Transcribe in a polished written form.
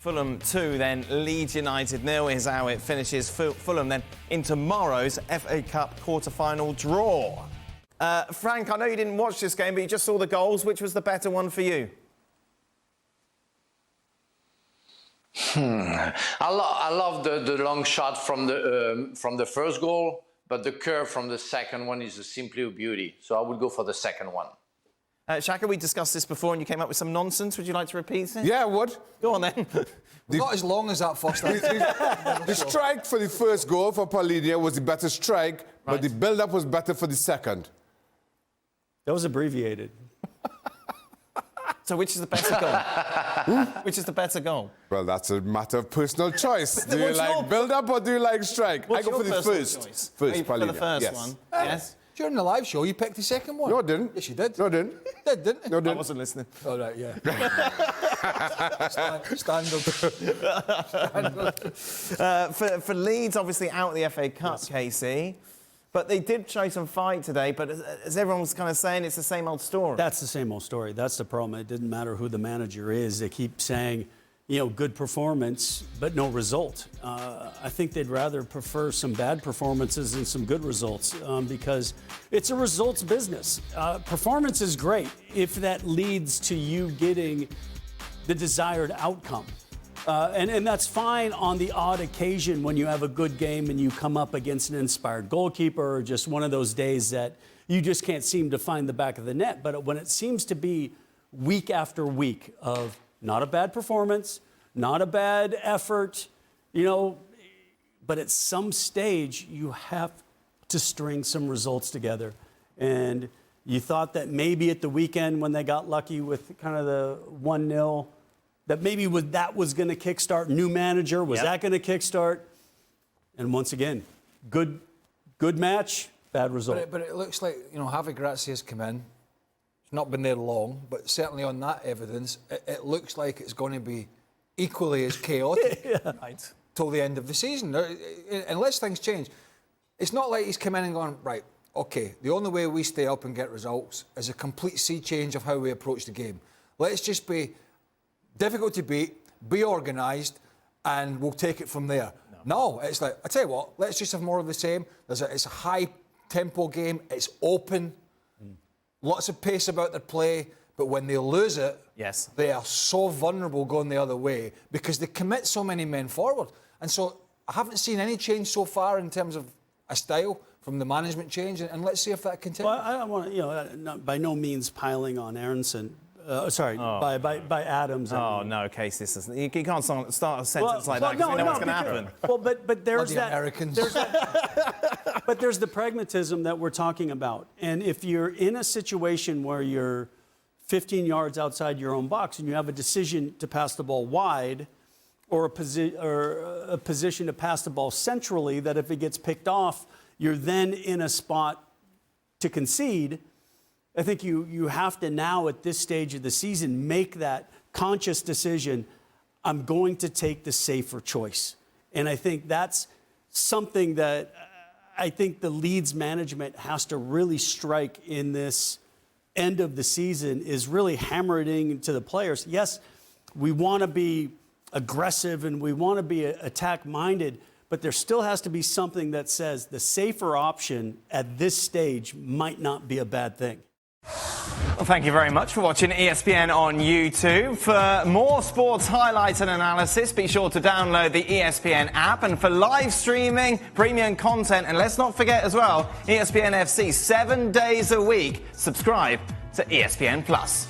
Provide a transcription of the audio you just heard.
Fulham 2, then Leeds United 0 is how it finishes. Fulham then in tomorrow's FA Cup quarterfinal draw. Frank, I know you didn't watch this game, but you just saw the goals. Which was the better one for you? I love the long shot from the first goal, but the curve from the second one is simply a beauty. So I would go for the second one. Shaka, we discussed this before and you came up with some nonsense. Would you like to repeat it? Yeah, I would. Go on then. Not as long as that first. The strike for the first goal for Paulinho was the better strike, but the build-up was better for the second. That was abbreviated. So which is the better goal? Which is the better goal? Well, that's a matter of personal choice. Do you like build-up or do you like strike? I go for the first. First, for the Paulinho. first Yes. one? Yes. During the live show, you picked the second one. No, I didn't. Yes, you did. No, I didn't. You didn't you? No, I I didn't. wasn't listening. All right, yeah. Standard. For Leeds, obviously out of the FA Cup, Kasey. But they did show some fight today, but as everyone's kind of saying, it's the same old story. That's the same old story. That's the problem. It didn't matter who the manager is. They keep saying, you know, good performance, but no result. I think they'd rather prefer some bad performances than some good results because it's a results business. Performance is great if that leads to you getting the desired outcome. And that's fine on the odd occasion when you have a good game and you come up against an inspired goalkeeper or just one of those days that you just can't seem to find the back of the net. But when it seems to be week after week of not a bad performance, not a bad effort, you know, but at some stage you have to string some results together. And you thought that maybe at the weekend when they got lucky with kind of the 1-0, that maybe that was going to kickstart new manager. Was that going to kickstart? And once again, good match, bad result. But it looks like, you know, Javi Gracia's come in. He's not been there long, but certainly on that evidence, it looks like it's going to be equally as chaotic till the end of the season. Unless things change. It's not like he's come in and gone, right, OK, the only way we stay up and get results is a complete sea change of how we approach the game. Let's just be difficult to beat, be organised, and we'll take it from there. No, it's like, I tell you what, let's just have more of the same. It's a high-tempo game. It's open. Lots of pace about their play. But when they lose it, they are so vulnerable going the other way because they commit so many men forward. And so I haven't seen any change so far in terms of a style from the management change. And let's see if that continues. Well, I don't want to, you know, by no means piling on Aronson. By Adams. Oh, no, Case, this isn't. You can't start a sentence like that because you know what's going to happen. Well, but there's that. Americans. But there's the pragmatism that we're talking about. And if you're in a situation where you're 15 yards outside your own box and you have a decision to pass the ball wide or a position to pass the ball centrally, that if it gets picked off, you're then in a spot to concede. I think you have to now, at this stage of the season, make that conscious decision. I'm going to take the safer choice. And I think that's something that I think the Leeds management has to really strike in this end of the season, is really hammering to the players. Yes, we want to be aggressive and we want to be attack-minded, but there still has to be something that says the safer option at this stage might not be a bad thing. Well, thank you very much for watching ESPN on YouTube. For more sports highlights and analysis, be sure to download the ESPN app. And for live streaming, premium content, and let's not forget as well, ESPN FC 7 days a week. Subscribe to ESPN+.